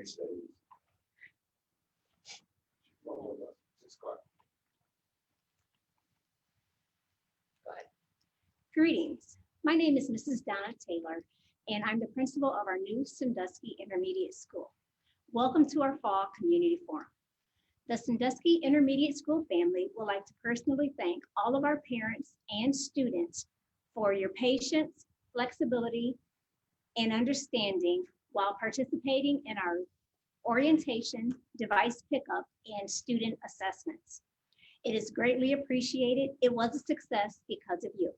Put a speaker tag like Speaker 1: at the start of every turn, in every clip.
Speaker 1: studies.
Speaker 2: Greetings. My name is Mrs. Donna Taylor, and I'm the principal of our new Sandusky Intermediate School. Welcome to our Fall Community Forum. The Sandusky Intermediate School family would like to personally thank all of our parents and students for your patience, flexibility, and understanding while participating in our orientation, device pickup, and student assessments. It is greatly appreciated. It was a success because of you.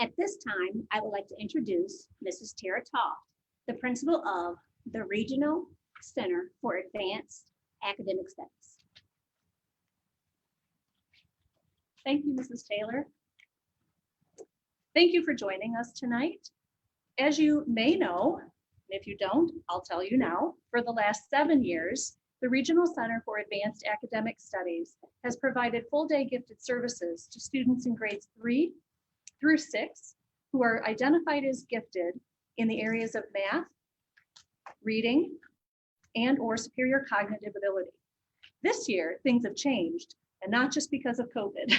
Speaker 2: At this time, I would like to introduce Mrs. Tara Toft, the principal of the Regional Center for Advanced Academic Studies.
Speaker 3: Thank you, Mrs. Taylor. Thank you for joining us tonight. As you may know, if you don't, I'll tell you now, for the last 7 years, the Regional Center for Advanced Academic Studies has provided full-day gifted services to students in grades 3 through 6 who are identified as gifted in the areas of math, reading, and or superior cognitive ability. This year, things have changed, and not just because of COVID.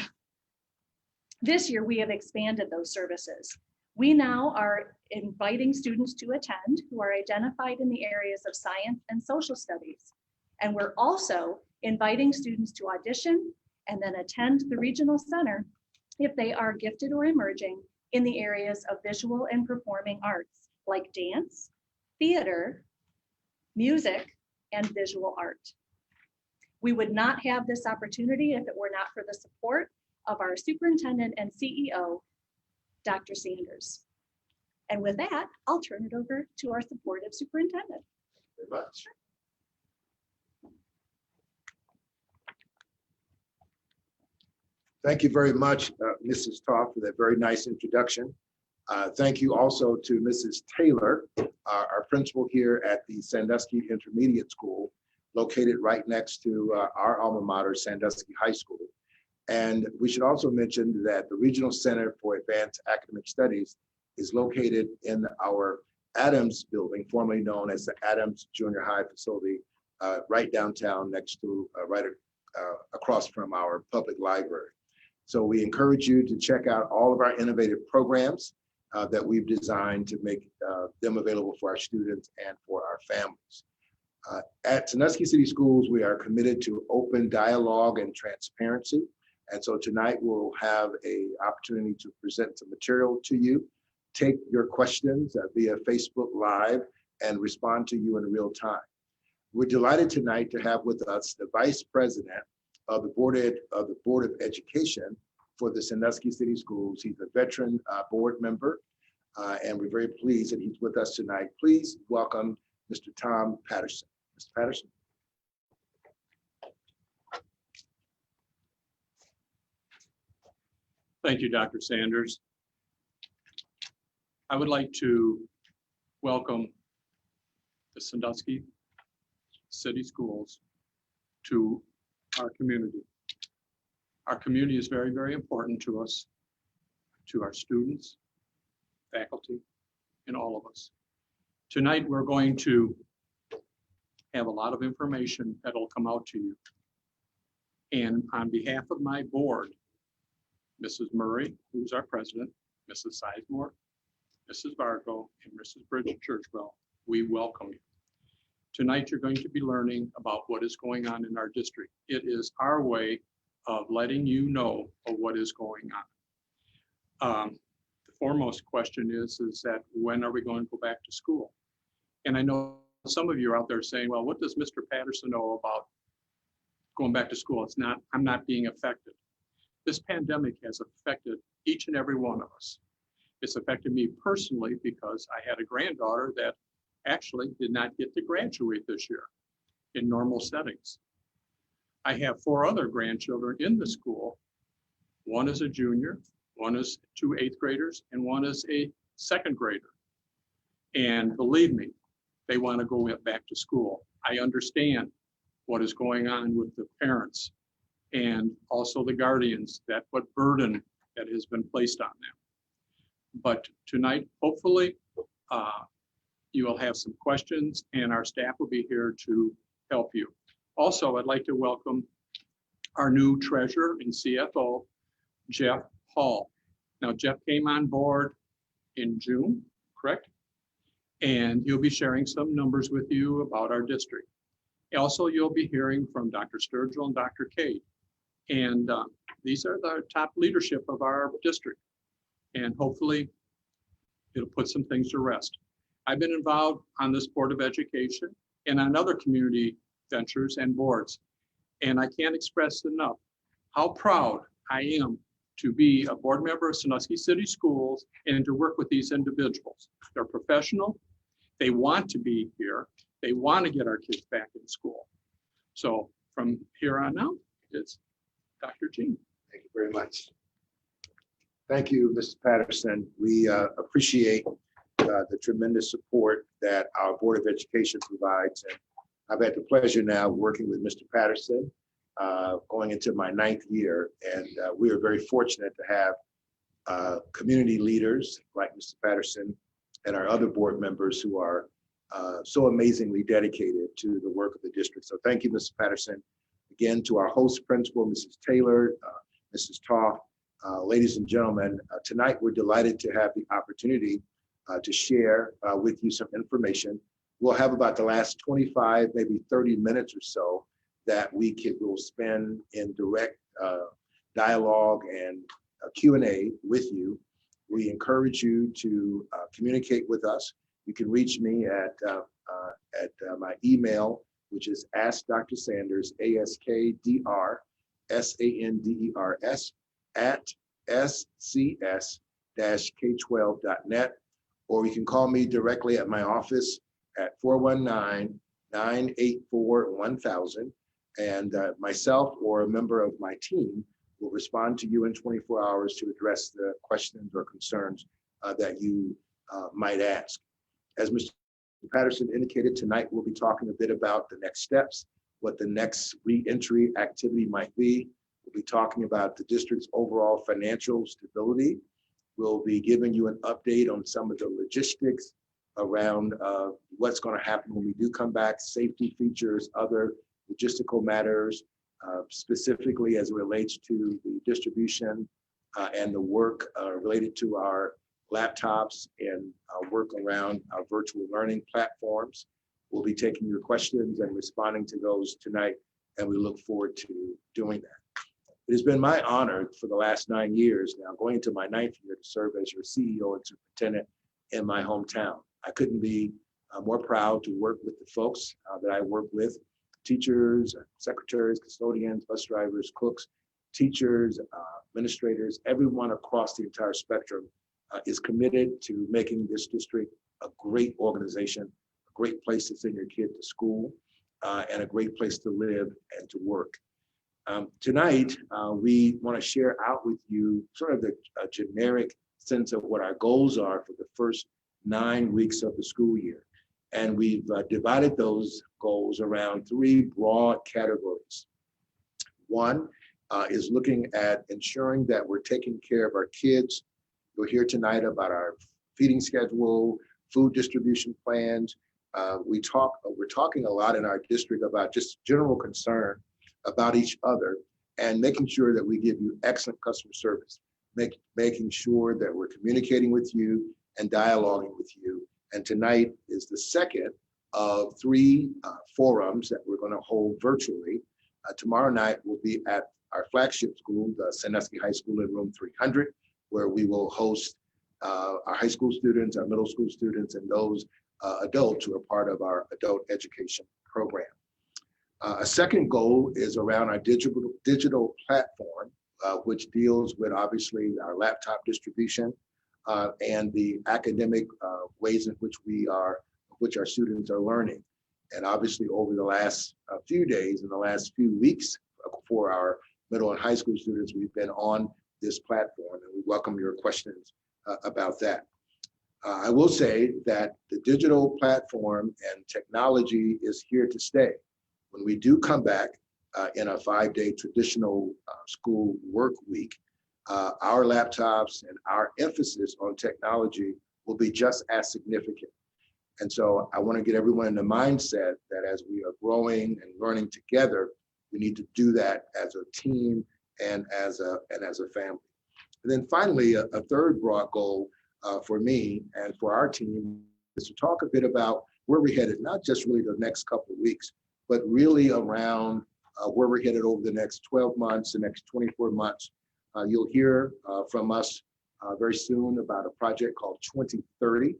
Speaker 3: This year, we have expanded those services. We now are inviting students to attend who are identified in the areas of science and social studies. And we're also inviting students to audition and then attend the Regional Center if they are gifted or emerging in the areas of visual and performing arts, like dance, theater, music, and visual art. We would not have this opportunity if it were not for the support of our superintendent and CEO, Dr. Sanders. And with that, I'll turn it over to our supportive superintendent.
Speaker 1: Thank you very much. Thank you very much, Mrs. Toft, for that very nice introduction. Thank you also to Mrs. Taylor, our principal here at the Sandusky Intermediate School, located right next to our alma mater, Sandusky High School. And we should also mention that the Regional Center for Advanced Academic Studies is located in our Adams building, formerly known as the Adams Junior High facility, right downtown next to, across from our public library. So we encourage you to check out all of our innovative programs that we've designed to make them available for our students and for our families. At Sandusky City Schools, we are committed to open dialogue and transparency. And so tonight we'll have an opportunity to present some material to you, take your questions via Facebook Live, and respond to you in real time. We're delighted tonight to have with us the Vice President of the Board of Education for the Sandusky City Schools. He's a veteran board member, and we're very pleased that he's with us tonight. Please welcome Mr. Tom Patterson. Mr. Patterson.
Speaker 4: Thank you, Dr. Sanders. I would like to welcome the Sandusky City Schools to our community. Our community is very, very important to us, to our students, faculty, and all of us. Tonight, we're going to have a lot of information that'll come out to you. And on behalf of my board, Mrs. Murray, who's our president, Mrs. Sizemore, Mrs. Vargo, and Mrs. Bridget Churchwell, we welcome you. Tonight, you're going to be learning about what is going on in our district. It is our way of letting you know of what is going on. The foremost question is that when are we going to go back to school? And I know some of you are out there saying, well, what does Mr. Patterson know about going back to school? I'm not being affected. This pandemic has affected each and every one of us. It's affected me personally because I had a granddaughter that actually did not get to graduate this year in normal settings. I have 4 other grandchildren in the school. One is a junior, one is 2 8th graders, and one is a 2nd grader. And believe me, they want to go back to school. I understand what is going on with the parents and also the guardians, that what burden that has been placed on them. But tonight, hopefully, You will have some questions and our staff will be here to help you. Also, I'd like to welcome our new treasurer and CFO, Jeff Hall. Now, Jeff came on board in June, correct? And he'll be sharing some numbers with you about our district. Also, you'll be hearing from Dr. Turgill and Dr. Cade. And these are the top leadership of our district. And hopefully it'll put some things to rest. I've been involved on this Board of Education and on other community ventures and boards. And I can't express enough how proud I am to be a board member of Sandusky City Schools and to work with these individuals. They're professional. They want to be here. They want to get our kids back in school. So from here on out, it's Dr. Gene.
Speaker 1: Thank you very much. Thank you, Mrs. Patterson. We appreciate the tremendous support that our Board of Education provides. And I've had the pleasure now working with Mr. Patterson, going into my 9th year. And we are very fortunate to have community leaders like Mr. Patterson and our other board members who are so amazingly dedicated to the work of the district. So thank you, Mr. Patterson. Again, to our host principal, Mrs. Taylor, Mrs. Toff, ladies and gentlemen, tonight we're delighted to have the opportunity to share with you some information. We'll have about the last 25, maybe 30 minutes or so that we'll spend in direct dialogue and Q&A with you. We encourage you to communicate with us. You can reach me at my email, which is askdrsanders, ASKDRSANDERS @scs-k12.net, or you can call me directly at my office at 419-984-1000, and myself or a member of my team will respond to you in 24 hours to address the questions or concerns that you might ask. As Mr. Patterson indicated, tonight we'll be talking a bit about the next steps, what the next reentry activity might be. We'll be talking about the district's overall financial stability. We'll be giving you an update on some of the logistics around what's going to happen when we do come back, safety features, other logistical matters, specifically as it relates to the distribution and the work related to our laptops and work around our virtual learning platforms. We'll be taking your questions and responding to those tonight, and we look forward to doing that. It has been my honor for the last 9 years now, going into my 9th year, to serve as your CEO and superintendent in my hometown. I couldn't be more proud to work with the folks that I work with, teachers, secretaries, custodians, bus drivers, cooks, teachers, administrators, everyone across the entire spectrum is committed to making this district a great organization, a great place to send your kid to school, and a great place to live and to work. Tonight, we want to share out with you sort of the generic sense of what our goals are for the first 9 weeks of the school year. And we've divided those goals around 3 broad categories. One is looking at ensuring that we're taking care of our kids. You'll hear tonight about our feeding schedule, food distribution plans. We're talking a lot in our district about just general concern about each other and making sure that we give you excellent customer service, making sure that we're communicating with you and dialoguing with you. And tonight is the second of 3 forums that we're going to hold virtually. Tomorrow night will be at our flagship school, the Sandusky High School in room 300, where we will host our high school students, our middle school students, and those adults who are part of our adult education program. A second goal is around our digital platform, which deals with obviously our laptop distribution and the academic ways in which our students are learning. And obviously over the last few days and the last few weeks for our middle and high school students, we've been on this platform, and we welcome your questions about that. I will say that the digital platform and technology is here to stay. When we do come back in a 5-day traditional school work week, our laptops and our emphasis on technology will be just as significant. And so I want to get everyone in the mindset that as we are growing and learning together, we need to do that as a team and as a family. And then finally, a third broad goal for me and for our team is to talk a bit about where we're headed, not just really the next couple of weeks, but really around where we're headed over the next 12 months, the next 24 months. You'll hear from us very soon about a project called 2030,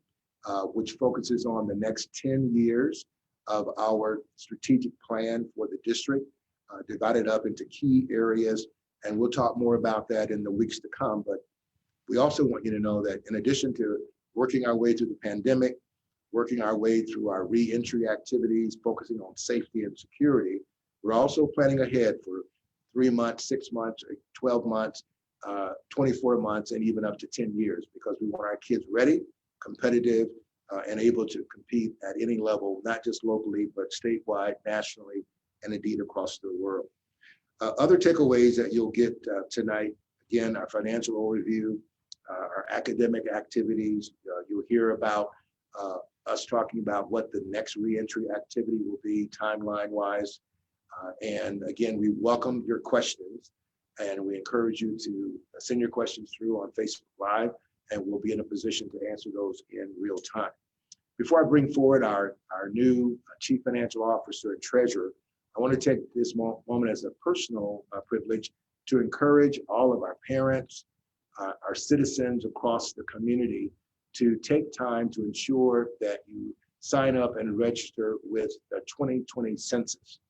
Speaker 1: which focuses on the next 10 years of our strategic plan for the district, divided up into key areas. And we'll talk more about that in the weeks to come. But we also want you to know that in addition to working our way through the pandemic, working our way through our reentry activities, focusing on safety and security, we're also planning ahead for 3 months, 6 months, 12 months, 24 months, and even up to 10 years, because we want our kids ready, competitive, and able to compete at any level, not just locally, but statewide, nationally, and indeed across the world. Other takeaways that you'll get tonight, again, our financial overview, our academic activities. You'll hear about us talking about what the next reentry activity will be timeline-wise. And again, we welcome your questions, and we encourage you to send your questions through on Facebook Live, and we'll be in a position to answer those in real time. Before I bring forward our new Chief Financial Officer and Treasurer, I want to take this moment as a personal privilege to encourage all of our parents, our citizens across the community to take time to ensure that you sign up and register with the 2020 census.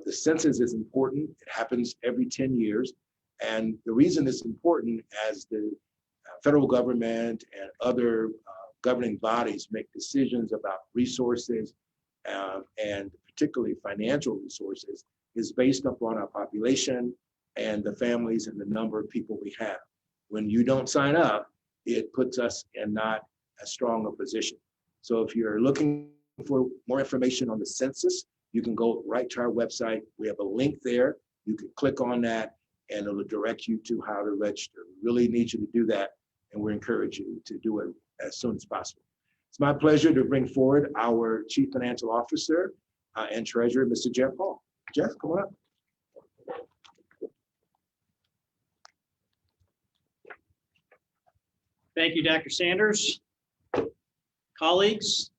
Speaker 1: The census is important. It happens every 10 years. And the reason it's important, as the federal government and other governing bodies make decisions about resources and particularly financial resources, is based upon our population and the families and the number of people we have. When you don't sign up, it puts us in not as strong a position. So if you're looking for more information on the census, you can go right to our website. We have a link there. You can click on that and it'll direct you to how to register. We really need you to do that, and we encourage you to do it as soon as possible. It's my pleasure to bring forward our Chief Financial Officer and Treasurer, Mr. Jeff Hall. Jeff, come on up.
Speaker 5: Thank you, Dr. Sanders. Colleagues,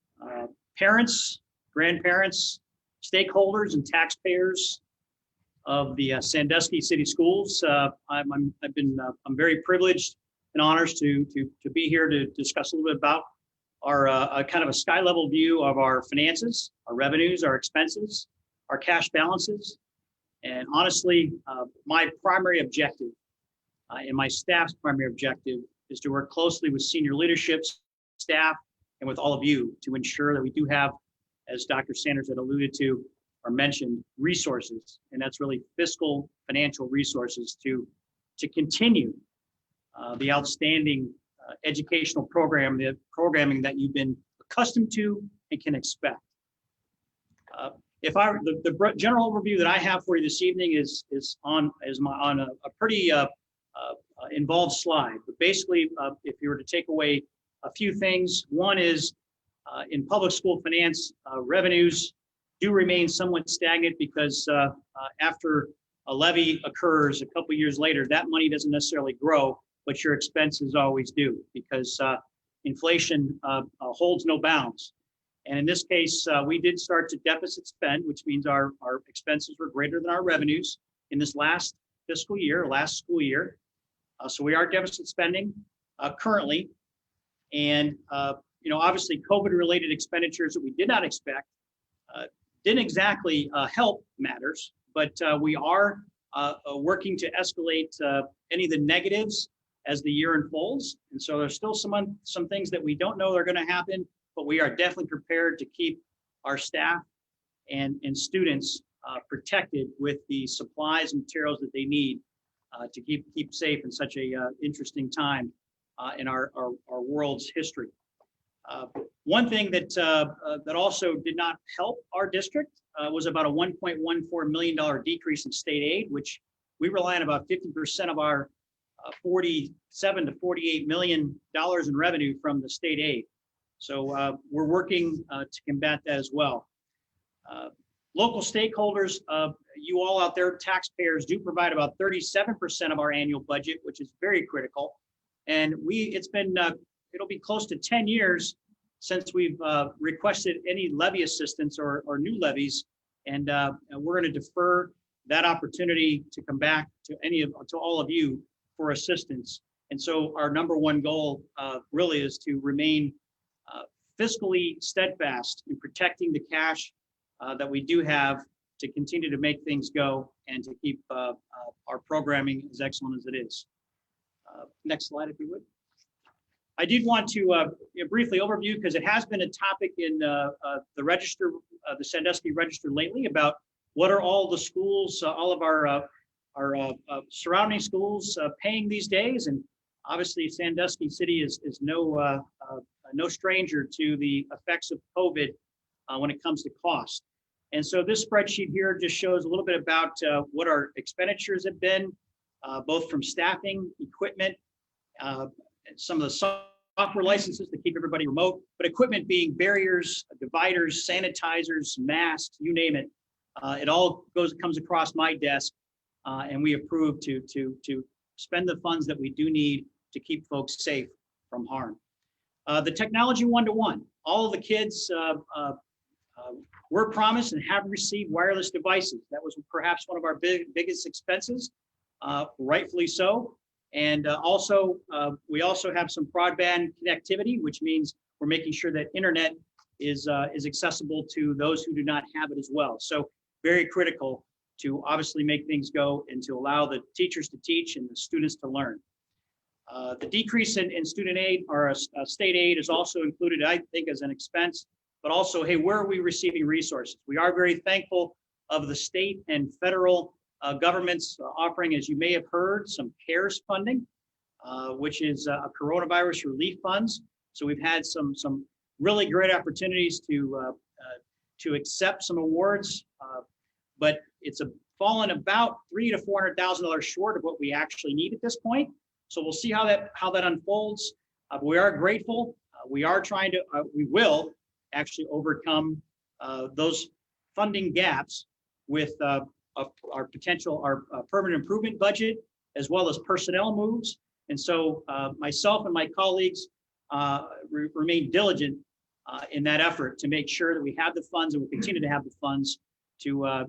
Speaker 5: parents, grandparents, stakeholders, and taxpayers of the Sandusky City Schools. I'm very privileged and honored to be here to discuss a little bit about our kind of a sky level view of our finances, our revenues, our expenses, our cash balances. And honestly, my primary objective and my staff's primary objective is to work closely with senior leadership, staff, and with all of you to ensure that we do have, as Dr. Sanders had alluded to or mentioned, resources, and that's really fiscal financial resources to continue the outstanding educational programming that you've been accustomed to and can expect. The general overview that I have for you this evening is on a pretty involved slide, but basically, if you were to take away a few things, one is in public school finance, revenues do remain somewhat stagnant because after a levy occurs a couple years later, that money doesn't necessarily grow, but your expenses always do, because inflation holds no bounds. And in this case, we did start to deficit spend, which means our expenses were greater than our revenues in this last fiscal year, last school year. So we are deficit spending currently. And obviously COVID-related expenditures that we did not expect didn't exactly help matters, but we are working to escalate any of the negatives as the year unfolds. And so there's still some things that we don't know are going to happen, but we are definitely prepared to keep our staff and students protected with the supplies and materials that they need to keep safe in such a interesting time in our world's history. One thing that also did not help our district was about a $1.14 million decrease in state aid, which we rely on about 50% of our $47 to $48 million in revenue from the state aid. So we're working to combat that as well. Local stakeholders, you all out there, taxpayers, do provide about 37% of our annual budget, which is very critical. And it'll be close to 10 years since we've requested any levy assistance or new levies. And we're going to defer that opportunity to come back to all of you for assistance. And so our number one goal really is to remain fiscally steadfast in protecting the cash that we do have to continue to make things go and to keep our programming as excellent as it is. Next slide, if you would. I did want to briefly overview, because it has been a topic in the register, the Sandusky Register lately, about what are all the schools, all of our surrounding schools paying these days. And obviously Sandusky City is no stranger to the effects of COVID when it comes to cost. And so this spreadsheet here just shows a little bit about what our expenditures have been, both from staffing, equipment, some of the software licenses to keep everybody remote, but equipment being barriers, dividers, sanitizers, masks, you name it. It all comes across my desk, and we approve to spend the funds that we do need to keep folks safe from harm. The technology one-to-one, all of the kids were promised and have received wireless devices. That was perhaps one of our biggest expenses, rightfully so. And we also have some broadband connectivity, which means we're making sure that internet is accessible to those who do not have it as well. So very critical to obviously make things go and to allow the teachers to teach and the students to learn. The decrease in student aid or state aid is also included, I think, as an expense, but also, hey, where are we receiving resources? We are very thankful of the state and federal governments offering, as you may have heard, some CARES funding, which is coronavirus relief funds. So we've had some really great opportunities to accept some awards, but it's fallen about $300,000 to $400,000 short of what we actually need at this point. So we'll see how that unfolds. We are grateful. We are trying to. We will actually overcome those funding gaps with our permanent improvement budget, as well as personnel moves. And so myself and my colleagues remain diligent in that effort to make sure that we have the funds and will continue to have the funds to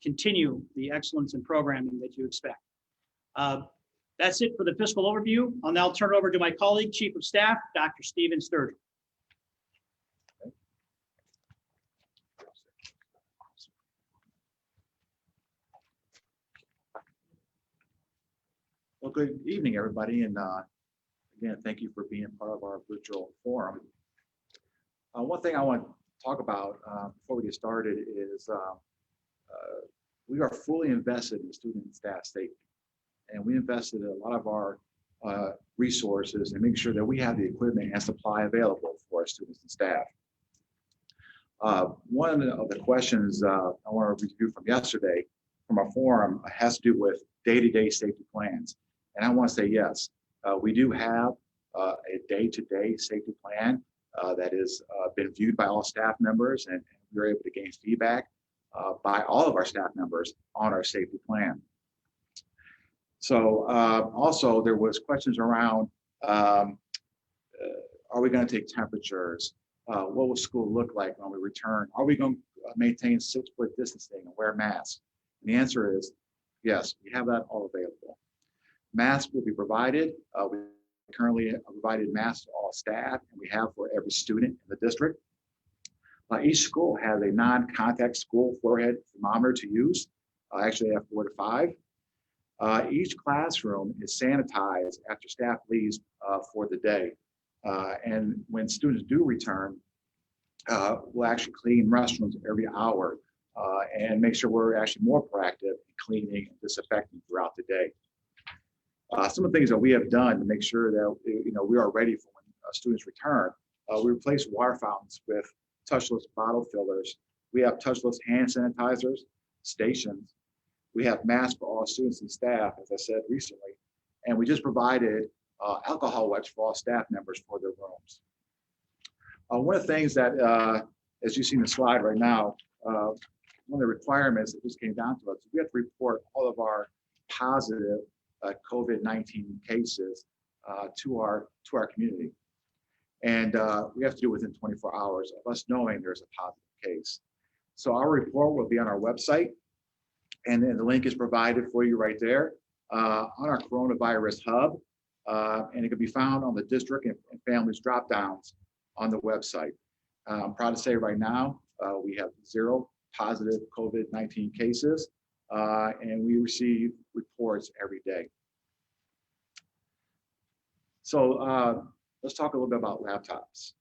Speaker 5: continue the excellence in programming that you expect. That's it for the fiscal overview. I'll now turn it over to my colleague, Chief of Staff, Dr. Stephen Turgill.
Speaker 6: Well, good evening, everybody, and again, thank you for being part of our virtual forum. One thing I want to talk about before we get started is we are fully invested in student and staff safety, and we invested a lot of our resources and make sure that we have the equipment and supply available for our students and staff. One of the questions I want to review from yesterday from our forum has to do with day-to-day safety plans. And I want to say, yes, we do have a day-to-day safety plan that has been viewed by all staff members, and we were able to gain feedback by all of our staff members on our safety plan. So also there was questions around, are we going to take temperatures? What will school look like when we return? Are we going to maintain 6-foot distancing and wear masks? And the answer is yes, we have that all available. Masks will be provided. We currently have provided masks to all staff, and we have for every student in the district. Each school has a non-contact school forehead thermometer to use. Actually, I have 4 to 5. Each classroom is sanitized after staff leaves for the day. And when students do return, we'll actually clean restrooms every hour and make sure we're actually more proactive in cleaning and disinfecting throughout the day. Some of the things that we have done to make sure that we are ready for when students return, we replace water fountains with touchless bottle fillers. We have touchless hand sanitizers, stations. We have masks for all students and staff, as I said recently, and we just provided alcohol wipes for all staff members for their rooms. One of the things that, as you see in the slide right now, one of the requirements that just came down to us, we have to report all of our positive COVID-19 cases to our community. And we have to do it within 24 hours of us knowing there's a positive case. So our report will be on our website, and then the link is provided for you right there on our coronavirus hub, and it can be found on the district and families drop downs on the website. I'm proud to say right now we have 0 positive COVID-19 cases, and we receive reports every day. So let's talk a little bit about laptops.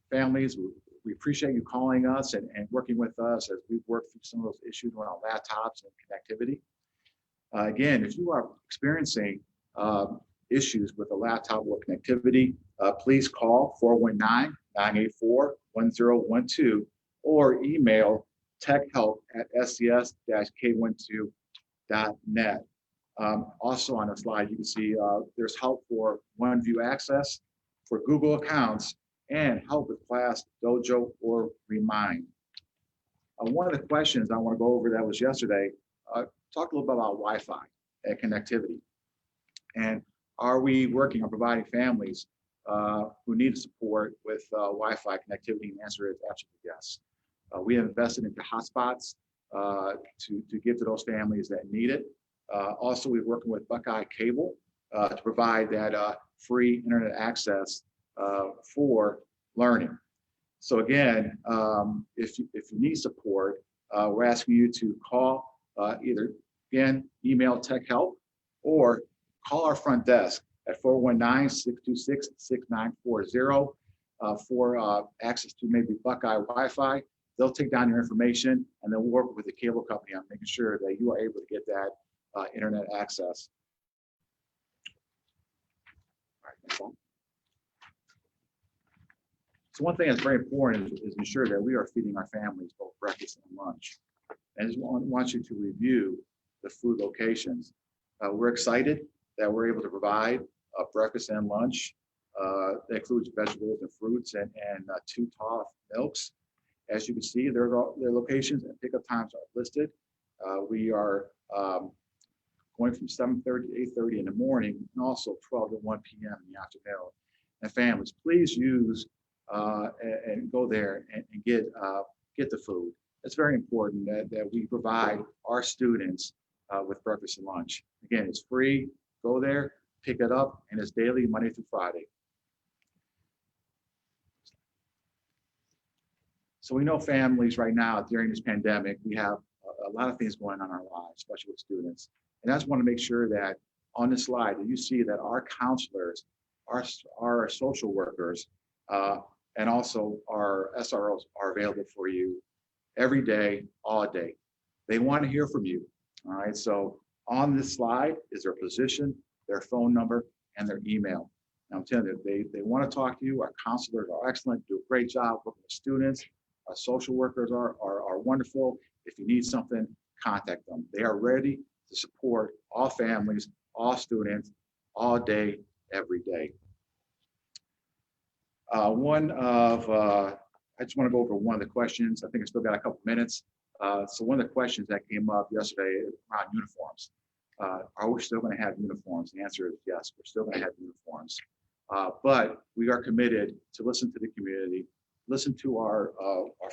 Speaker 6: Families, we appreciate you calling us and working with us as we've worked through some of those issues around laptops and connectivity. Again, if you are experiencing issues with a laptop or connectivity, please call 419-984-1012 or email techhelp@scs-k12.net. Also on the slide, you can see there's help for OneView access, for Google accounts, and help with Class, Dojo, or Remind. One of the questions I want to go over that was yesterday, talk a little bit about Wi-Fi and connectivity. And are we working on providing families who need support with Wi-Fi connectivity? And the answer is absolutely yes. We have invested into hotspots to give to those families that need it. Also, we're working with Buckeye Cable to provide that free internet access for learning. So again, if you need support, we're asking you to call either, again, email TechHelp or call our front desk at 419-626-6940 for access to maybe Buckeye Wi-Fi. They'll take down your information and then we'll work with the cable company on making sure that you are able to get that internet access. All right, next one. So one thing that's very important is ensure that we are feeding our families both breakfast and lunch. And I just want you to review the food locations. We're excited that we're able to provide breakfast and lunch. That includes vegetables and fruits and 2 tough milks. As you can see, their locations and pickup times are listed. We are going from 7:30 to 8:30 in the morning, and also 12 to 1 p.m. in the afternoon. And families, please use and go there and get the food. It's very important that we provide our students with breakfast and lunch. Again, it's free. Go there, pick it up, and it's daily, Monday through Friday. So we know families right now during this pandemic, we have a lot of things going on in our lives, especially with students. And I just want to make sure that on this slide that you see that our counselors, our social workers, and also our SROs are available for you every day, all day. They want to hear from you. All right. So on this slide is their position, their phone number, and their email. And I'm telling you, they want to talk to you. Our counselors are excellent, do a great job working with students. Our social workers are wonderful. If you need something, contact them. They are ready to support all families, all students, all day, every day. I just want to go over one of the questions. I think I still got a couple minutes. So one of the questions that came up yesterday around uniforms. Are we still going to have uniforms? The answer is yes, we're still going to have uniforms. But we are committed to listen to the community, listen to our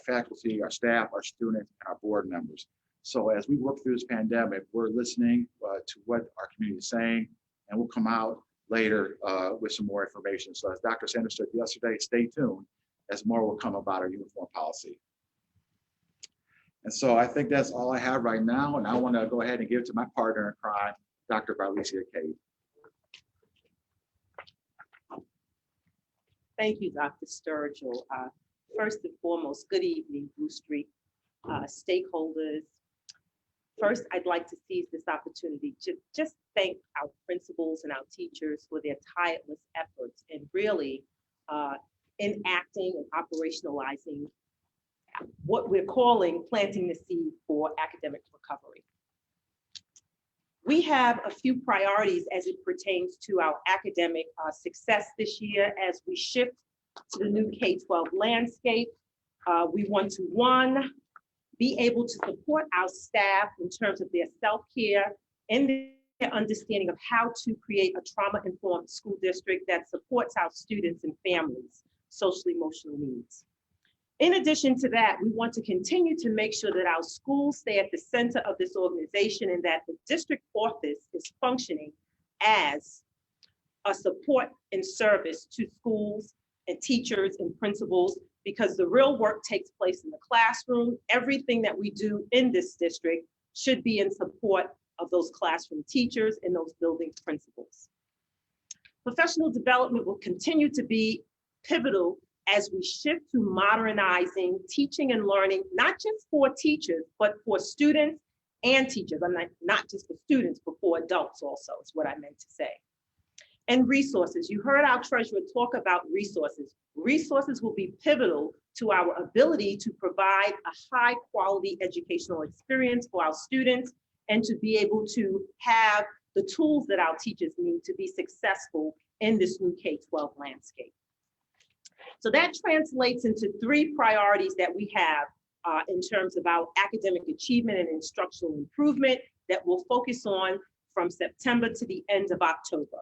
Speaker 6: faculty, our staff, our students, and our board members. So as we work through this pandemic, we're listening to what our community is saying, and we'll come out later with some more information. So as Dr. Sanders said yesterday, stay tuned as more will come about our uniform policy. And so I think that's all I have right now. And I want to go ahead and give it to my partner in crime, Dr. Valencia Cade.
Speaker 7: Thank you, Dr. Sturgill. First and foremost, good evening, Blue Street stakeholders. First, I'd like to seize this opportunity to just thank our principals and our teachers for their tireless efforts in really enacting and operationalizing what we're calling planting the seed for academic recovery. We have a few priorities as it pertains to our academic success this year as we shift to the new K-12 landscape. We want to, one, be able to support our staff in terms of their self-care and their understanding of how to create a trauma-informed school district that supports our students and families' social emotional needs. In addition to that, we want to continue to make sure that our schools stay at the center of this organization and that the district office is functioning as a support and service to schools and teachers and principals, because the real work takes place in the classroom. Everything that we do in this district should be in support of those classroom teachers and those building principals. Professional development will continue to be pivotal as we shift to modernizing teaching and learning, not just for teachers, but for students and teachers. I'm not just for students, but for adults also, is what I meant to say. And resources. You heard our treasurer talk about resources. Resources will be pivotal to our ability to provide a high quality educational experience for our students and to be able to have the tools that our teachers need to be successful in this new K-12 landscape. So that translates into 3 priorities that we have in terms of our academic achievement and instructional improvement that we'll focus on from September to the end of October.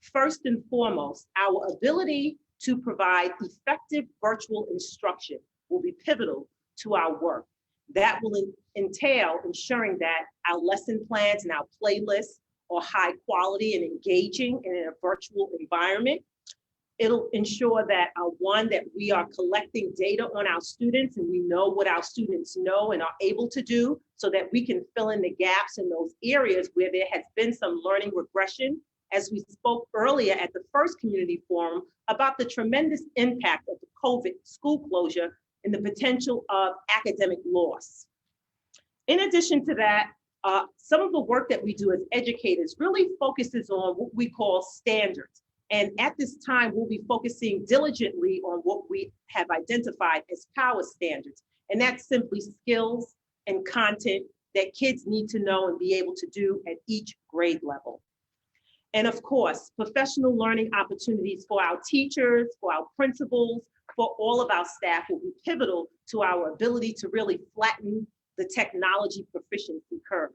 Speaker 7: First and foremost, our ability to provide effective virtual instruction will be pivotal to our work. That will entail ensuring that our lesson plans and our playlists are high quality and engaging and in a virtual environment. It'll ensure that, one, that we are collecting data on our students and we know what our students know and are able to do so that we can fill in the gaps in those areas where there has been some learning regression, as we spoke earlier at the first community forum about the tremendous impact of the COVID school closure and the potential of academic loss. In addition to that, some of the work that we do as educators really focuses on what we call standards. And at this time, we'll be focusing diligently on what we have identified as power standards. And that's simply skills and content that kids need to know and be able to do at each grade level. And of course, professional learning opportunities for our teachers, for our principals, for all of our staff will be pivotal to our ability to really flatten the technology proficiency curve.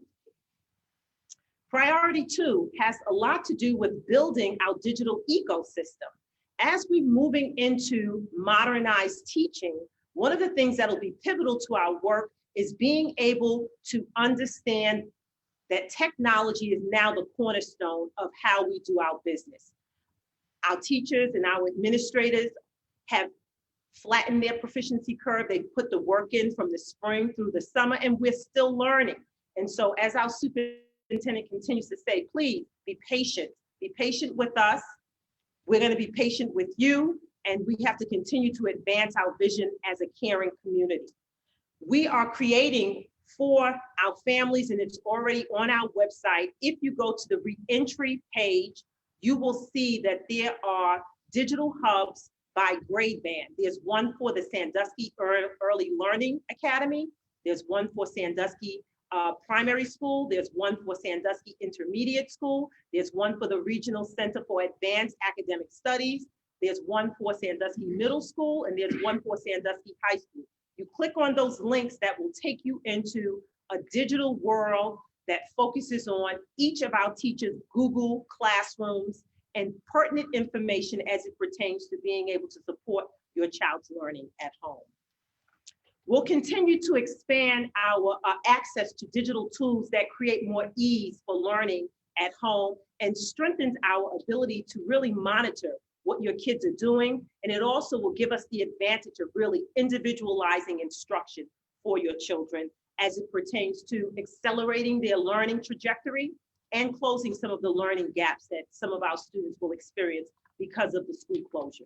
Speaker 7: Priority 2 has a lot to do with building our digital ecosystem. As we're moving into modernized teaching, one of the things that'll be pivotal to our work is being able to understand that technology is now the cornerstone of how we do our business. Our teachers and our administrators have flattened their proficiency curve. They've put the work in from the spring through the summer, and we're still learning. And so as our superintendent continues to say, please be patient with us. We're going to be patient with you, and we have to continue to advance our vision as a caring community. We are creating for our families, and it's already on our website. If you go to the Reentry page, you will see that there are digital hubs by grade band. There's one for the Sandusky Early Learning Academy. There's one for Sandusky Primary School. There's one for Sandusky Intermediate School. There's one for the Regional Center for Advanced Academic Studies. There's one for Sandusky Middle School, and there's one for Sandusky High School. You click on those links that will take you into a digital world that focuses on each of our teachers' Google classrooms and pertinent information as it pertains to being able to support your child's learning at home. We'll continue to expand our access to digital tools that create more ease for learning at home and strengthens our ability to really monitor what your kids are doing. And it also will give us the advantage of really individualizing instruction for your children as it pertains to accelerating their learning trajectory and closing some of the learning gaps that some of our students will experience because of the school closure.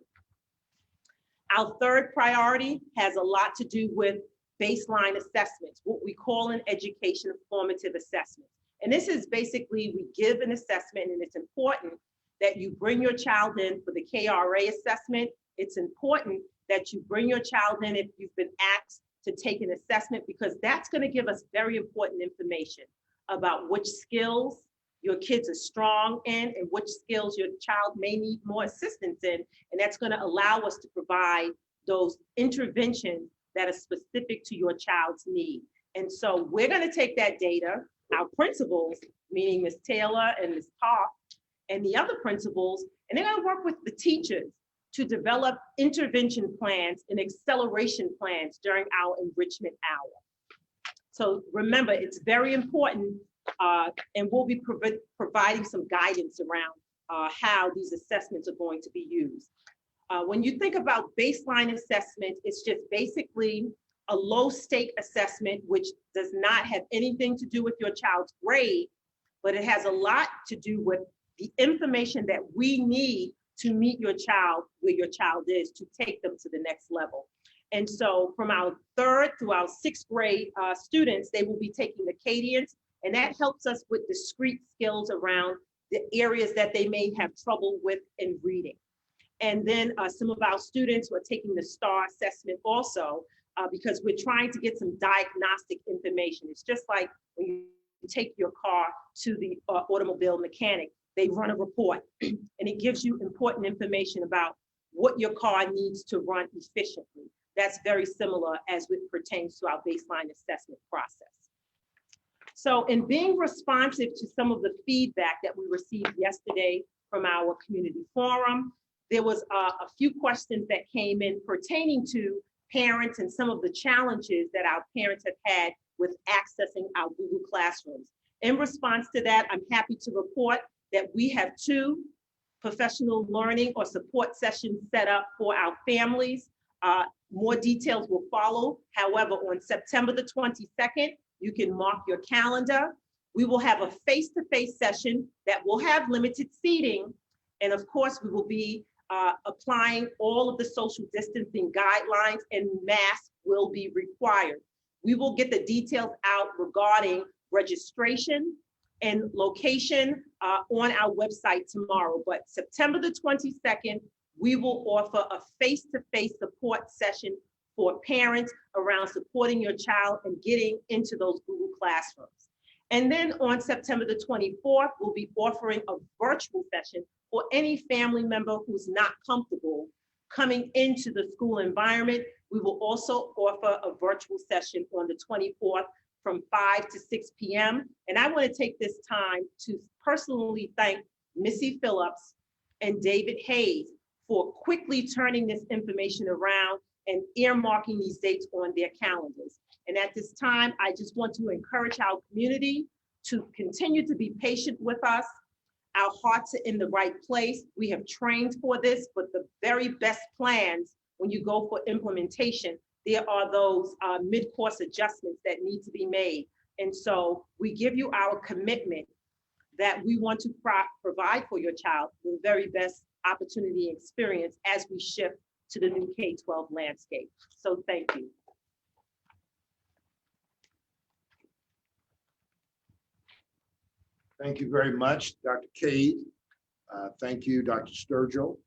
Speaker 7: Our third priority has a lot to do with baseline assessments, what we call in education formative assessment. And this is basically, we give an assessment, and it's important that you bring your child in for the KRA assessment. It's important that you bring your child in if you've been asked to take an assessment, because that's going to give us very important information about which skills, your kids are strong in and which skills your child may need more assistance in. And that's going to allow us to provide those interventions that are specific to your child's need. And so we're going to take that data, our principals, meaning Ms. Taylor and Ms. Toff, and the other principals, and they're going to work with the teachers to develop intervention plans and acceleration plans during our enrichment hour. So remember, it's very important, and we'll be providing some guidance around how these assessments are going to be used. When you think about baseline assessment, it's just basically a low stake assessment, which does not have anything to do with your child's grade, but it has a lot to do with the information that we need to meet your child where your child is to take them to the next level. And so from our 3rd through our 6th grade students, they will be taking the cadence, and that helps us with discrete skills around the areas that they may have trouble with in reading. And then some of our students who are taking the STAR assessment also, because we're trying to get some diagnostic information. It's just like when you take your car to the automobile mechanic, they run a report and it gives you important information about what your car needs to run efficiently. That's very similar as it pertains to our baseline assessment process. So in being responsive to some of the feedback that we received yesterday from our community forum, there was a few questions that came in pertaining to parents and some of the challenges that our parents have had with accessing our Google Classrooms. In response to that, I'm happy to report that we have 2 professional learning or support sessions set up for our families. More details will follow. However, on September the 22nd, you can mark your calendar. We will have a face-to-face session that will have limited seating. And of course, we will be applying all of the social distancing guidelines, and masks will be required. We will get the details out regarding registration and location on our website tomorrow. But September the 22nd, we will offer a face-to-face support session for parents around supporting your child and getting into those Google Classrooms. And then on September the 24th, we'll be offering a virtual session for any family member who's not comfortable coming into the school environment. We will also offer a virtual session on the 24th from 5 to 6 p.m. And I want to take this time to personally thank Missy Phillips and David Hayes for quickly turning this information around and earmarking these dates on their calendars. And at this time, I just want to encourage our community to continue to be patient with us. Our hearts are in the right place. We have trained for this, but the very best plans, when you go for implementation, there are those mid-course adjustments that need to be made. And so we give you our commitment that we want to provide for your child the very best opportunity and experience as we shift to the new K-12 landscape. So thank you.
Speaker 1: Thank you very much, Dr. Cade. Thank you, Dr. Turgill.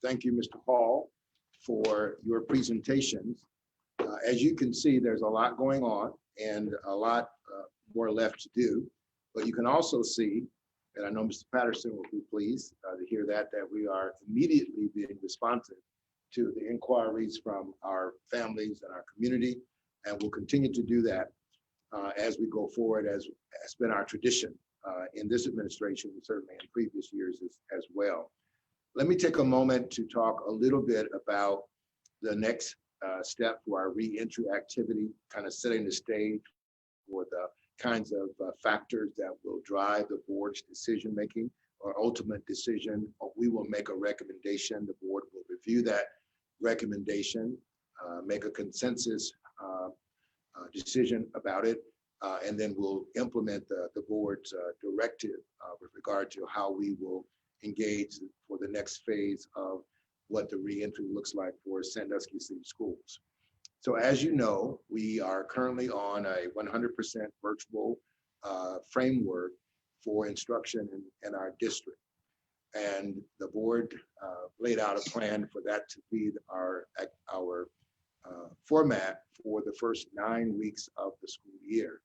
Speaker 1: Thank you, Mr. Hall, for your presentations. As you can see, there's a lot going on and a lot more left to do. But you can also see, and I know Mr. Patterson will be pleased to hear that we are immediately being responsive to the inquiries from our families and our community, and we'll continue to do that as we go forward, as has been our tradition in this administration, and certainly in previous years as well. Let me take a moment to talk a little bit about the next step for our reentry activity, kind of setting the stage for the kinds of factors that will drive the board's decision-making or ultimate decision. We will make a recommendation. The board will review that recommendation, make a consensus decision about it, and then we'll implement the board's directive with regard to how we will engage for the next phase of what the reentry looks like for Sandusky City Schools. So as you know, we are currently on a 100% virtual framework for instruction in our district. And the board laid out a plan for that to be our format for the first 9 weeks of the school year.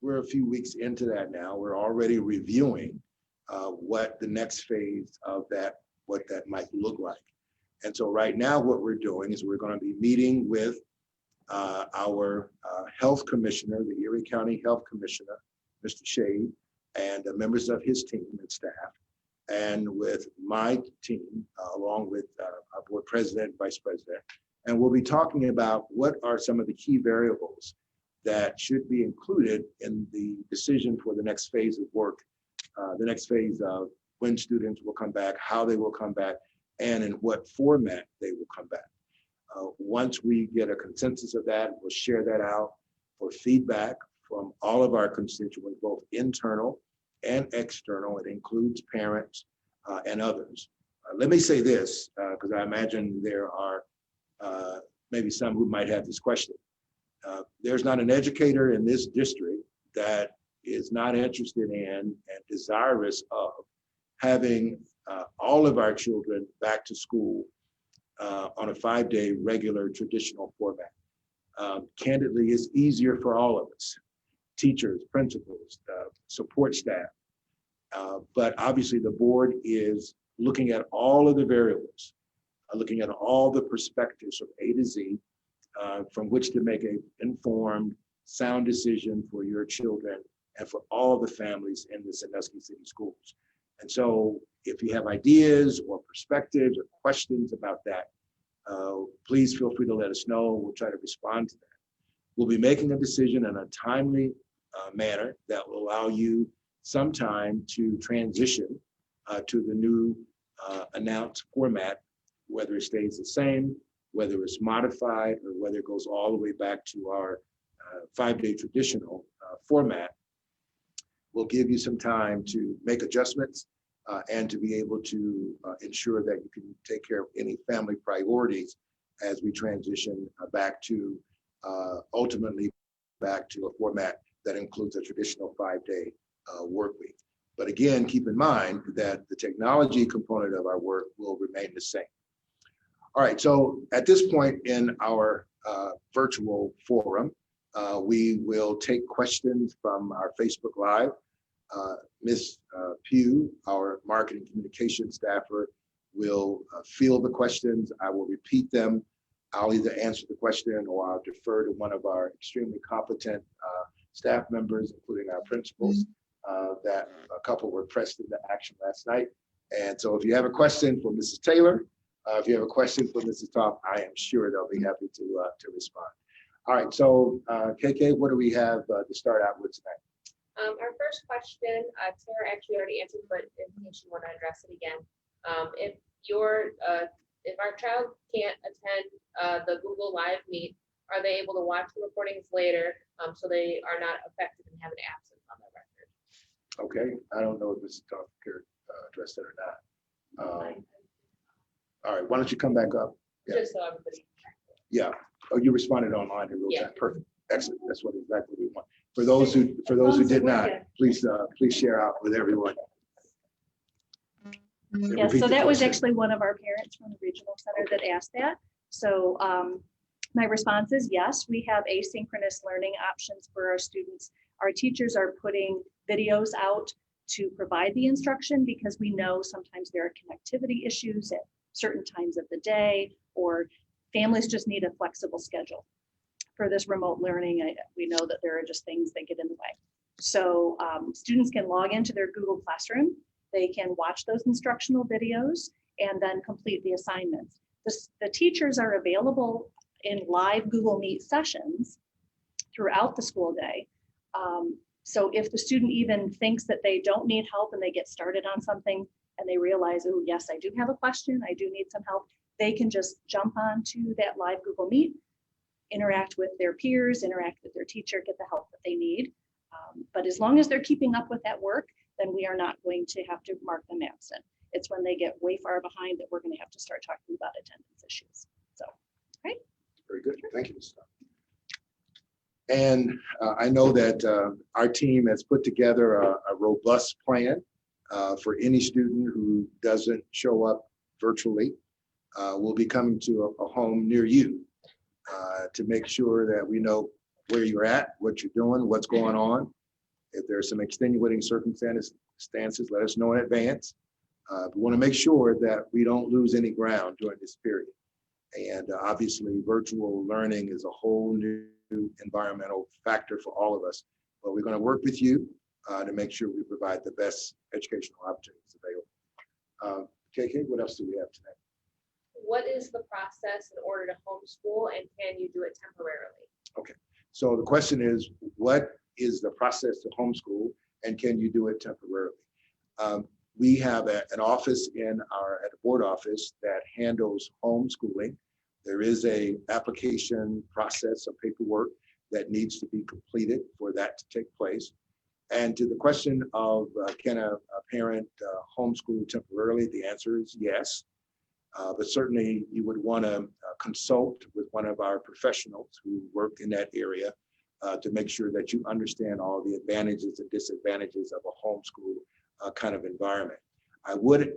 Speaker 1: we're a few weeks into that now. We're already reviewing what the next phase of that, what that might look like. And so right now what we're doing is we're going to be meeting with our health commissioner, the Erie County Health Commissioner, Mr. Shade, and members of his team and staff, and with my team, along with our board president, vice president. And we'll be talking about what are some of the key variables that should be included in the decision for the next phase of work, the next phase of when students will come back, how they will come back, and in what format they will come back. Once we get a consensus of that, we'll share that out for feedback from all of our constituents, both internal and external. It includes parents and others. Let me say this, because I imagine there are maybe some who might have this question. There's not an educator in this district that is not interested in and desirous of having all of our children back to school on a 5-day regular traditional format. Candidly, it's easier for all of us, teachers, principals, support staff. But obviously the board is looking at all of the variables, looking at all the perspectives from A to Z, from which to make an informed, sound decision for your children and for all the families in the Sandusky City Schools. And so if you have ideas or perspectives or questions about that, please feel free to let us know. We'll try to respond to that. We'll be making a decision in a timely manner that will allow you some time to transition to the new announced format, whether it stays the same, whether it's modified, or whether it goes all the way back to our 5-day traditional format. We'll give you some time to make adjustments and to be able to ensure that you can take care of any family priorities as we transition back to ultimately back to a format that includes a traditional 5-day work week. But again, keep in mind that the technology component of our work will remain the same. All right, so at this point in our virtual forum, we will take questions from our Facebook Live. Ms. Pugh, our marketing communication staffer, will field the questions. I will repeat them. I'll either answer the question or I'll defer to one of our extremely competent staff members, including our principals. That a couple were pressed into action last night. And so if you have a question for Mrs. Taylor, if you have a question for Mrs. Toff, I am sure they'll be happy to respond. All right, so KK, what do we have to start out with tonight?
Speaker 8: Our first question, Tara actually already answered, but in case you want to address it again, if our child can't attend the Google Live Meet, are they able to watch the recordings later so they are not affected and have an absence on their record?
Speaker 1: Okay, I don't know if Mrs. Toff could address that or not. All right, why don't you come back up? Yeah.
Speaker 8: Just so everybody.
Speaker 1: Yeah. Oh, you responded online in real
Speaker 8: Yeah.
Speaker 1: time. Perfect. Excellent. That's what exactly we want. For those who did not, please share out with everyone. And
Speaker 3: Yeah,
Speaker 1: repeat
Speaker 3: so
Speaker 1: the
Speaker 3: that was
Speaker 1: question.
Speaker 3: actually one of our parents from the regional center that asked that. So my response is yes, we have asynchronous learning options for our students. Our teachers are putting videos out to provide the instruction because we know sometimes there are connectivity issues at certain times of the day, or families just need a flexible schedule. For this remote learning, we know that there are just things that get in the way. So students can log into their Google Classroom. They can watch those instructional videos and then complete the assignments. The teachers are available in live Google Meet sessions throughout the school day. So if the student even thinks that they don't need help and they get started on something and they realize, oh, yes, I do have a question, I do need some help, they can just jump onto that live Google Meet, interact with their peers, interact with their teacher, get the help that they need. But as long as they're keeping up with that work, then we are not going to have to mark them absent. It's when they get way far behind that we're going to have to start talking about attendance issues. So, right.
Speaker 1: Very good. Thank you, Mr. Toff. And I know that our team has put together a robust plan for any student who doesn't show up virtually. We'll be coming to a home near you to make sure that we know where you're at, what you're doing, what's going on, If there are some extenuating circumstances, let us know in advance. We want to make sure that we don't lose any ground during this period. And obviously, virtual learning is a whole new environmental factor for all of us. But we're going to work with you to make sure we provide the best educational opportunities available. KK, what else do we have tonight?
Speaker 8: What is the process in order to homeschool, and can you do it temporarily?
Speaker 1: Okay, so the question is, what is the process to homeschool, and can you do it temporarily? We have an office at the board office that handles homeschooling. There is a application process of paperwork that needs to be completed for that to take place. And to the question of can a parent homeschool temporarily, the answer is yes. But certainly you would want to consult with one of our professionals who work in that area to make sure that you understand all the advantages and disadvantages of a homeschool kind of environment. I would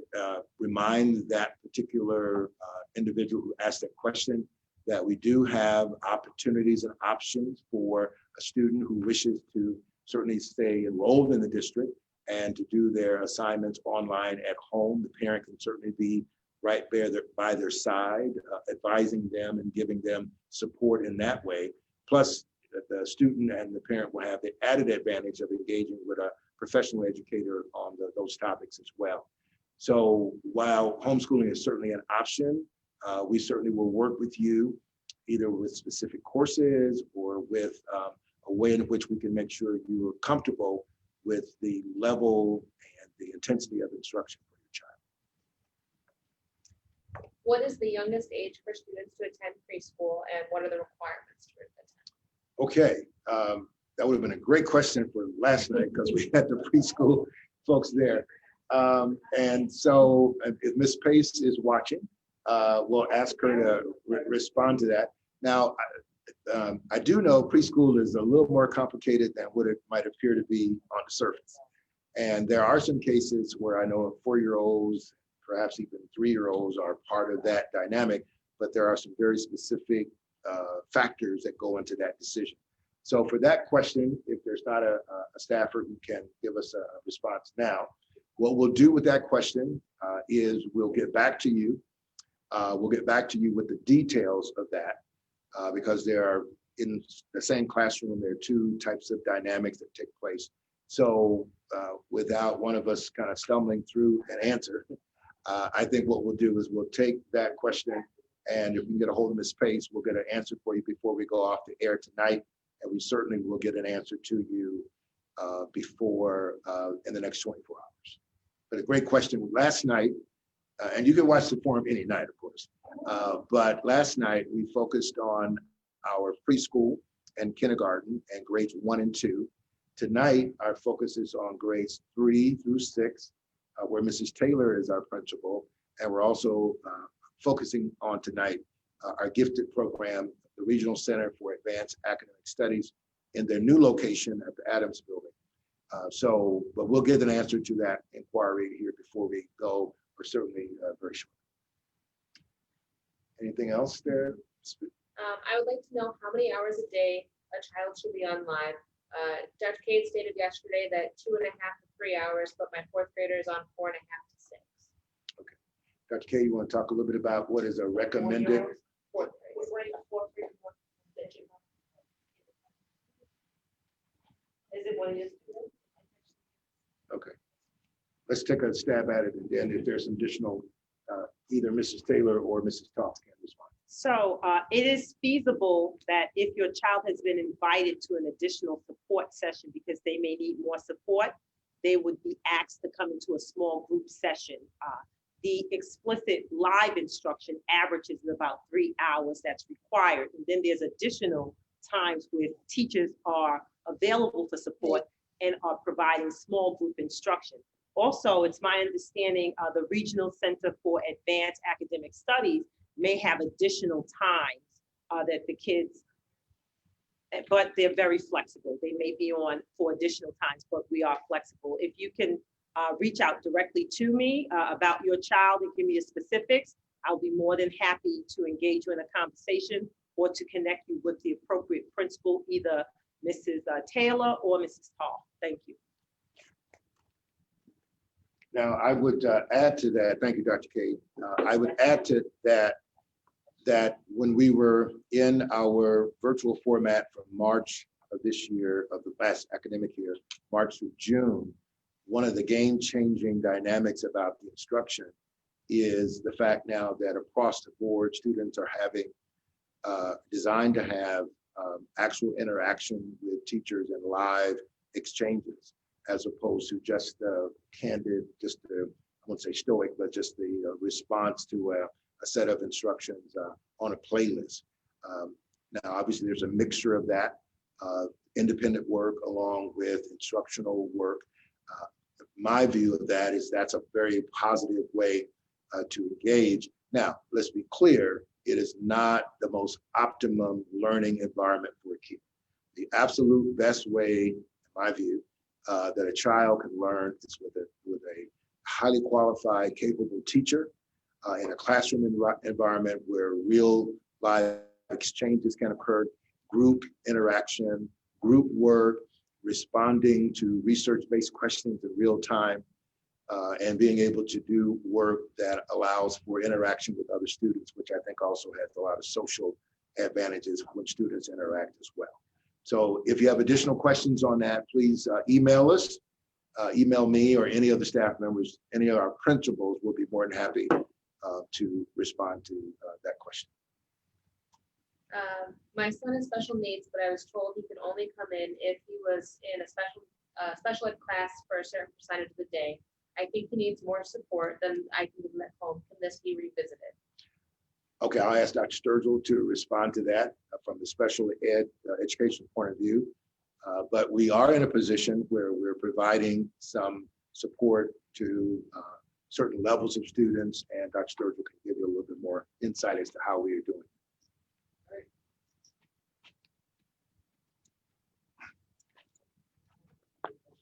Speaker 1: remind that particular individual who asked that question that we do have opportunities and options for a student who wishes to certainly stay enrolled in the district and to do their assignments online at home. The parent can certainly be right there by their side, advising them and giving them support in that way. Plus, the student and the parent will have the added advantage of engaging with a professional educator on those topics as well. So while homeschooling is certainly an option, we certainly will work with you either with specific courses or with a way in which we can make sure you are comfortable with the level and the intensity of instruction for your child.
Speaker 8: What is the youngest age for students to attend preschool, and what are the requirements to attend?
Speaker 1: Okay, that would have been a great question for last night because we had the preschool folks there. And so if Ms. Pace is watching, we'll ask her to respond to that. Now, I do know preschool is a little more complicated than what it might appear to be on the surface. And there are some cases where I know 4-year-olds, perhaps even 3-year-olds are part of that dynamic, but there are some very specific factors that go into that decision. So for that question, if there's not a staffer who can give us a response now, what we'll do with that question is we'll get back to you. We'll get back to you with the details of that because there are, in the same classroom, there are two types of dynamics that take place. So without one of us kind of stumbling through an answer, I think what we'll do is we'll take that question, and if we can get a hold of Ms. Pace, we'll get an answer for you before we go off the air tonight. And we certainly will get an answer to you before in the next 24 hours. But a great question last night, and you can watch the forum any night, of course. But last night we focused on our preschool and kindergarten and grades 1 and 2. Tonight, our focus is on grades 3 through 6, where Mrs. Taylor is our principal. And we're also focusing on tonight our gifted program, the Regional Center for Advanced Academic Studies in their new location at the Adams Building. But we'll get an answer to that inquiry here before we go, or certainly very short. Anything else there?
Speaker 8: I would like to know how many hours a day a child should be online. Dr. Cade stated yesterday that 2.5 to 3 hours, but my 4th grader is on 4.5 to 6.
Speaker 1: Okay. Dr. K, you want to talk a little bit about what is a recommended?
Speaker 8: 4th grade. Is it 1 year?
Speaker 1: Okay. Let's take a stab at it, and then if there's some additional, either Mrs. Taylor or Mrs. Toth can respond.
Speaker 7: So it is feasible that if your child has been invited to an additional support session because they may need more support, they would be asked to come into a small group session. The explicit live instruction averages about 3 hours that's required. And then there's additional times where teachers are available for support and are providing small group instruction. Also, it's my understanding the Regional Center for Advanced Academic Studies may have additional times that the kids, but they're very flexible. They may be on for additional times, but we are flexible. If you can reach out directly to me about your child and give me the specifics, I'll be more than happy to engage you in a conversation or to connect you with the appropriate principal, either Mrs. Taylor or Mrs. Hall. Thank you.
Speaker 1: Now, I would add to that, thank you, Dr. Kate. I would add to that, that when we were in our virtual format from March of this year, of the last academic year, March through June, one of the game-changing dynamics about the instruction is the fact now that across the board, students are having designed to have actual interaction with teachers and live exchanges, as opposed to just candid, just the, I won't say stoic, but just the response to a set of instructions on a playlist. Now, obviously, there's a mixture of that, independent work along with instructional work. My view of that is that's a very positive way to engage. Now, let's be clear, it is not the most optimum learning environment for a kid. The absolute best way, in my view, that a child can learn is with a highly qualified, capable teacher in a classroom environment where real live exchanges can occur, group interaction, group work, responding to research-based questions in real time, and being able to do work that allows for interaction with other students, which I think also has a lot of social advantages when students interact as well. So if you have additional questions on that, please email us, email me or any of the staff members, any of our principals will be more than happy to respond to that question.
Speaker 8: My son has special needs, but I was told he could only come in if he was in a special ed class for a certain percentage of the day. I think he needs more support than I can give him at home. Can this be revisited?
Speaker 1: Okay, I'll ask Dr. Turgill to respond to that from the special ed education point of view. But we are in a position where we're providing some support to certain levels of students, and Dr. Turgill can give you a little bit more insight as to how we are doing.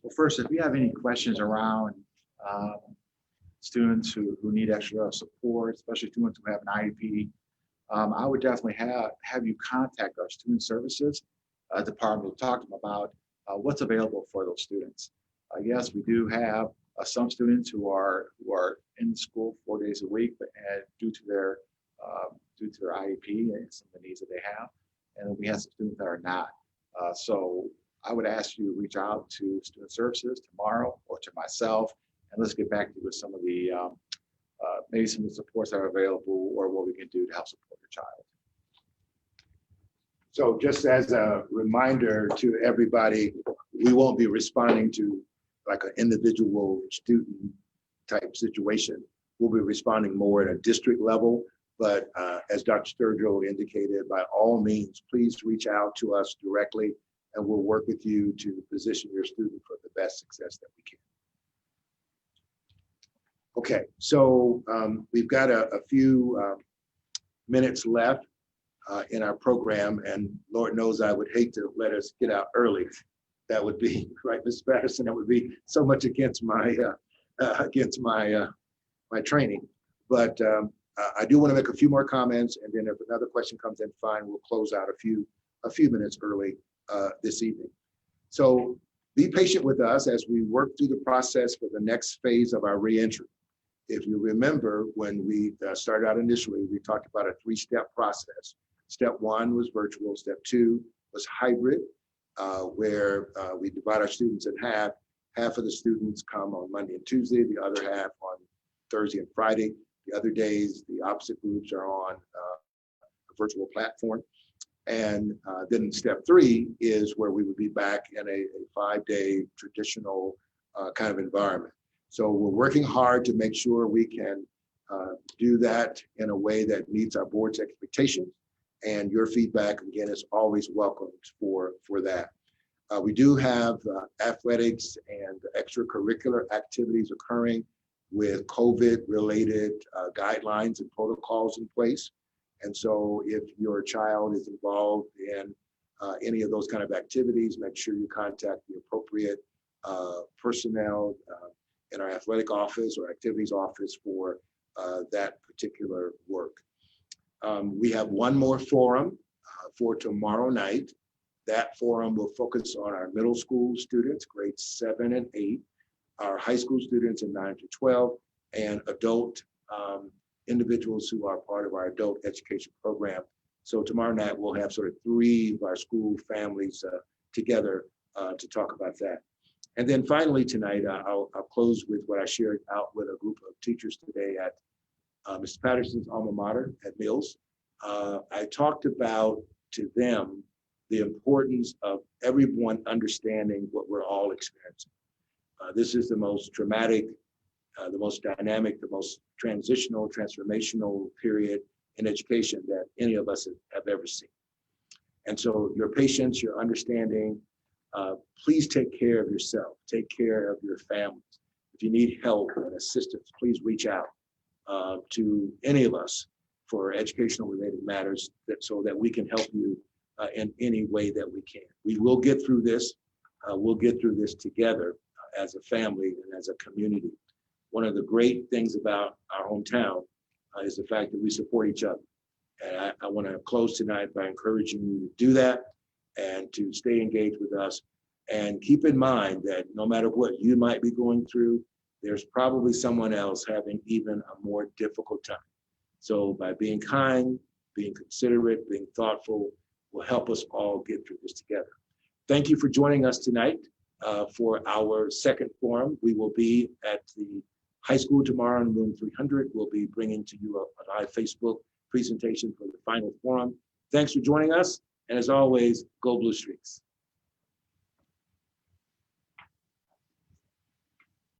Speaker 6: Well, first, if you have any questions around students who need extra support, especially students who have an IEP, I would definitely have you contact our student services department to talk to them about what's available for those students. Yes, we do have some students who are in school 4 days a week, but due to their IEP and some of the needs that they have, and we have some students that are not. So I would ask you to reach out to student services tomorrow or to myself, and let's get back to you with some of the maybe some of the supports that are available or what we can do to help support your child.
Speaker 1: So just as a reminder to everybody, we won't be responding to like an individual student type situation. We'll be responding more at a district level, but as Dr. Turgill indicated, by all means, please reach out to us directly and we'll work with you to position your student for the best success that we can. Okay, so we've got a few minutes left in our program, and Lord knows I would hate to let us get out early. That would be, right, Ms. Patterson, that would be so much against my my training. But I do want to make a few more comments, and then if another question comes in, fine, we'll close out a few minutes early this evening. So be patient with us as we work through the process for the next phase of our reentry. If you remember, when we started out initially, we talked about a 3-step process. Step 1 was virtual. Step 2 was hybrid, where we divide our students in half. Half of the students come on Monday and Tuesday, the other half on Thursday and Friday. The other days, the opposite groups are on a virtual platform. And then step 3 is where we would be back in a 5-day traditional kind of environment. So we're working hard to make sure we can do that in a way that meets our board's expectations. And your feedback, again, is always welcomed for that. We do have athletics and extracurricular activities occurring with COVID-related guidelines and protocols in place. And so if your child is involved in any of those kind of activities, make sure you contact the appropriate personnel in our athletic office or activities office for that particular work. We have one more forum for tomorrow night That forum will focus on our middle school students, grades 7 and 8, our high school students in 9 to 12, and adult individuals who are part of our adult education program. So tomorrow night, we'll have sort of 3 of our school families together to talk about that. And then finally tonight, I'll close with what I shared out with a group of teachers today at Mr. Patterson's alma mater at Mills. I talked about to them the importance of everyone understanding what we're all experiencing. This is the most traumatic, the most dynamic, the most transformational period in education that any of us have ever seen. And so your patience, your understanding, please take care of yourself, take care of your families. If you need help and assistance, please reach out to any of us for educational related matters so that we can help you in any way that we can. We will get through this. We'll get through this together as a family and as a community. One of the great things about our hometown is the fact that we support each other. And I want to close tonight by encouraging you to do that and to stay engaged with us. And keep in mind that no matter what you might be going through, there's probably someone else having even a more difficult time. So by being kind, being considerate, being thoughtful will help us all get through this together. Thank you for joining us tonight for our second forum. We will be at the high school tomorrow in room 300. We'll be bringing to you a live Facebook presentation for the final forum. Thanks for joining us. And as always, go Blue Streaks.